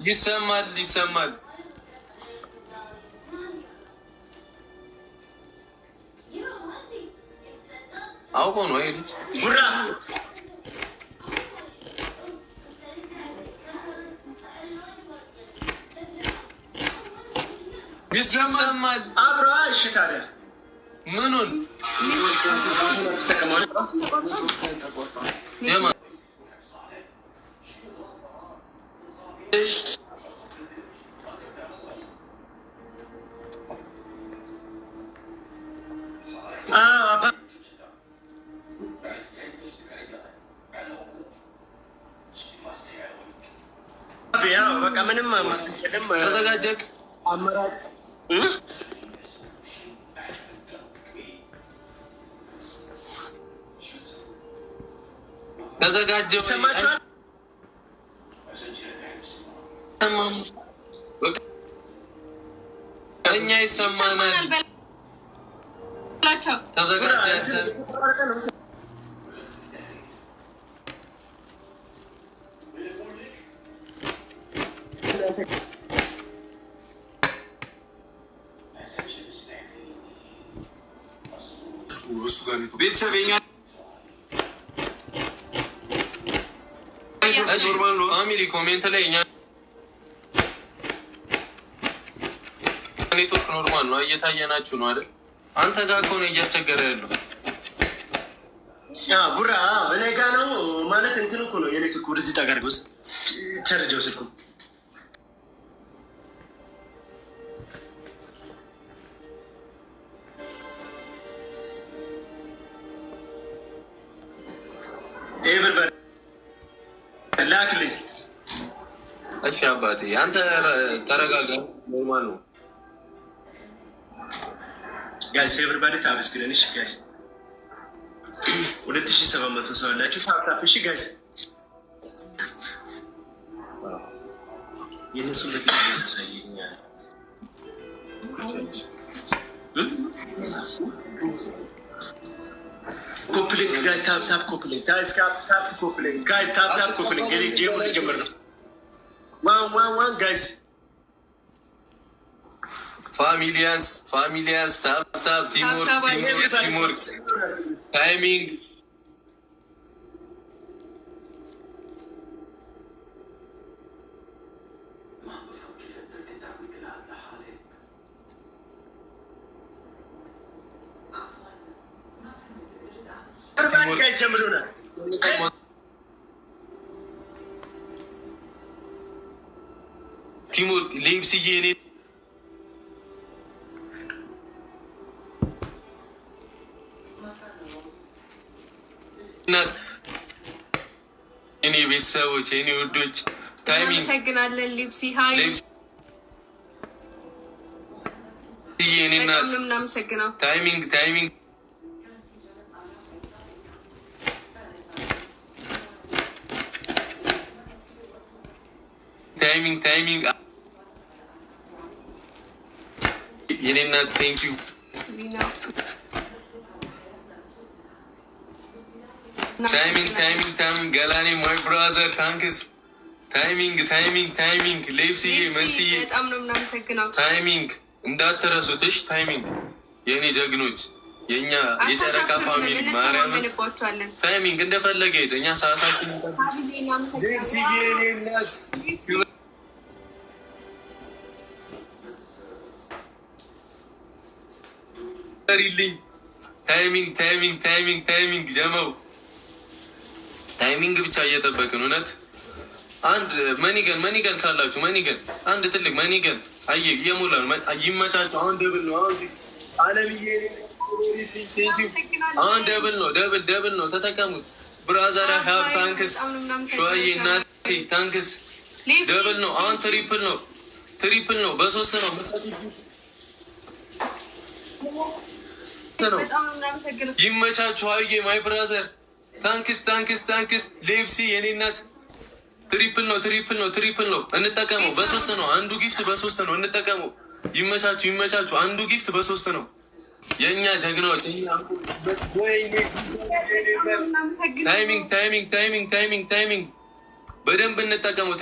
ይሰማል ይሰማል። አውቆ ነው አይልች ጉራ ይሰማል። አብሮ እሺ ታዲያ ምኑን በቃ ምንም ተዘጋጀክ አመራር ተዘጋጀ እኛ ይሰማናል። ተዘጋጀ ቤተሰብ ፋሚሊ ኮሜንት ላይ እኛ ኔትወርክ ኖርማል ነው፣ እየታየናችሁ ነው አይደል? አንተ ጋር ከሆነ እያስቸገረ ያለው ቡራ እኔ ጋ ነው ማለት እንትን እኮ ነው የኔትወርክ ወደዚህ ጠጋር ጎስ ቸርጀው ስልኩ ላክልኝ። እሺ አባቴ አንተ ተረጋጋ፣ ኖርማል ነው። ጋይስ ኤቨሪባዲ ታመስግነን። እሺ ጋይስ 2700 ሰው አላችሁ። ታፕታፕ። እሺ ጋይስ የነሱ ለት ያሳየኛል። ኮፕሊንግ ጋይስ ታፕታፕ ኮፕሊንግ ጋይስ ታፕታፕ ኮፕሊንግ ጋይስ ታፕታፕ ኮፕሊንግ ገሌ ጄሙ ጀምር ነው። ዋን ጋይስ ፋሚሊያንስ ታፕታፕ ቲምወርክ ታይሚንግ ጋይስ ጀምሩናል። ቲምወርክ ሌብስዬ እኔ እኔ ቤተሰቦች እኔ ውዶች ታይሚንግ እናመሰግናለን። ሊብሲ ሀይ እኔ እናት እናመሰግናው። ታይሚንግ የኔ እናት ቴንክ ዩ ታይሚንግ ገላኔ ማይ ብራዘር ታንክስ ታይሚንግ ሌብስዬ መስዬ በጣም ነው የምናመሰግነው። ታይሚንግ እንዳትረሱትሽ። ታይሚንግ የእኔ ጀግኖች የእኛ የጨረቃ ፋሚሊ ማርያምን ታይሚንግ እንደፈለገ ሄደ። እኛ ሰዓታችን ሪልኝ ታይሚንግ ጀመው ታይሚንግ ብቻ እየጠበቅን እውነት አንድ መኒገን ካላችሁ መኒገን አንድ ትልቅ መኒገን አየ እየሞላ ነው። ይመቻችሁ። አሁን ደብል ነው። አሁን ደብል ነው። ተጠቀሙት። ብራዘር ሀብ ታንክስ ሸዋዬ እናቴ ታንክስ። ደብል ነው። አሁን ትሪፕል ነው። በሶስት ነው። ይመቻችሁ። አየ ማይ ብራዘር ታንክስ ሌብሲ የኔ እናት ትሪፕል ነው። እንጠቀመው። በሶስት ነው። አንዱ ጊፍት በሶስት ነው። እንጠቀመው። ይመቻችሁ። አንዱ ጊፍት በሶስት ነው። የእኛ ጀግናዎች ታይሚንግ በደንብ እንጠቀመው።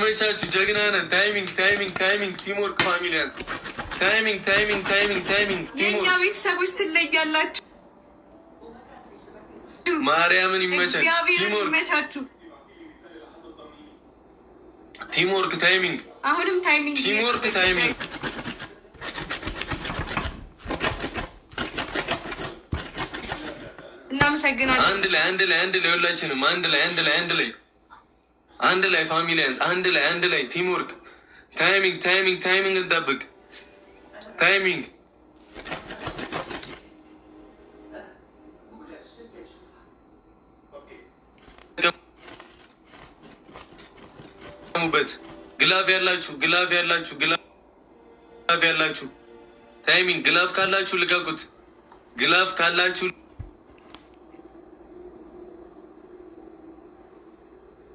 ይመቻችሁ። ጀግና ነን። ታይሚንግ ቲምወርክ ፋሚሊያንስ ታይሚንግ የእኛ ቤተሰቦች ትለያላችሁ። ማርያምን ይመቻችሁ። ይመቻችሁ። ቲምወርክ ታይሚንግ አሁንም ቲምወርክ እናመሰግናለን። አንድ ላይ ሁላችንም አንድ ላይ ፋሚሊያንስ አንድ ላይ ቲምወርክ ታይሚንግ እንጠብቅ። ታይሚንግ ሙበት ግላፍ ያላችሁ ታይሚንግ ግላፍ ካላችሁ ልቀቁት። ግላፍ ካላችሁ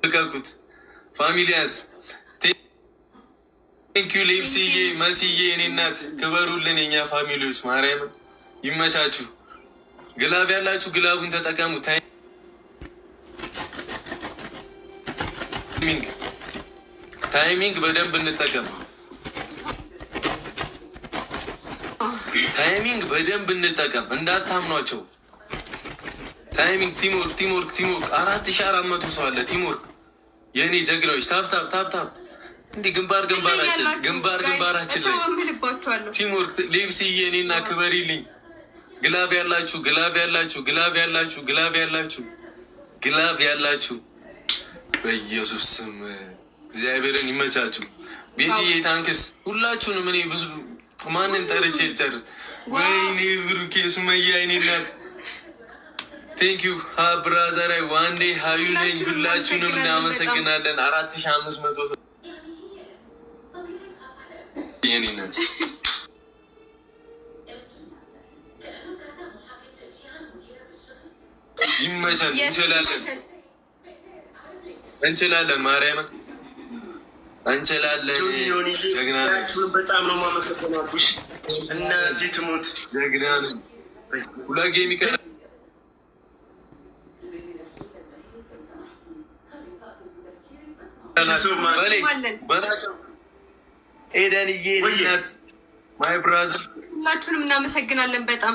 ልቀቁት። ፋሚሊያንስ ቴንኪዩ ሌብስዬ መስዬ እኔ እናት ክበሩልን። የኛ ፋሚሊዎች ማርያምን ይመቻችሁ። ግላፍ ያላችሁ ግላፉን ተጠቀሙ። ታይሚንግ በደንብ እንጠቀም። እንዳታምኗቸው። ታይሚንግ ቲምወርክ 4400 ሰው አለ። ቲምወርክ የእኔ ጀግናዎች ታፕ እንዲህ ግንባራችን ላይ ቲምወርክ ሌብስዬ እኔና ክበሪልኝ። ግላፍ ያላችሁ በኢየሱስ ስም እግዚአብሔርን ይመቻችሁ። ቤትዬ ታንክስ ሁላችሁንም። እኔ ብዙ ማንን ጠርቼ ልጨርስ? ወይኔ ብሩኬ ሱመያ እኔ እናት ቴንኪዩ ብራዘራይ ዋንዴ ሀዩ ነኝ። ሁላችሁንም እናመሰግናለን። 4500 የኔ እናት ይመቻል። እንችላለን ማርያምን እንችላለን። ጀግና ነን። በጣም ነው የማመሰግናችሁ። እናቴ ትሙት ጀግና ነን። ሁለት ጌም ይቀራል። ኤደንዬ እናት ማይ ብራዘር ሁላችሁንም እናመሰግናለን በጣም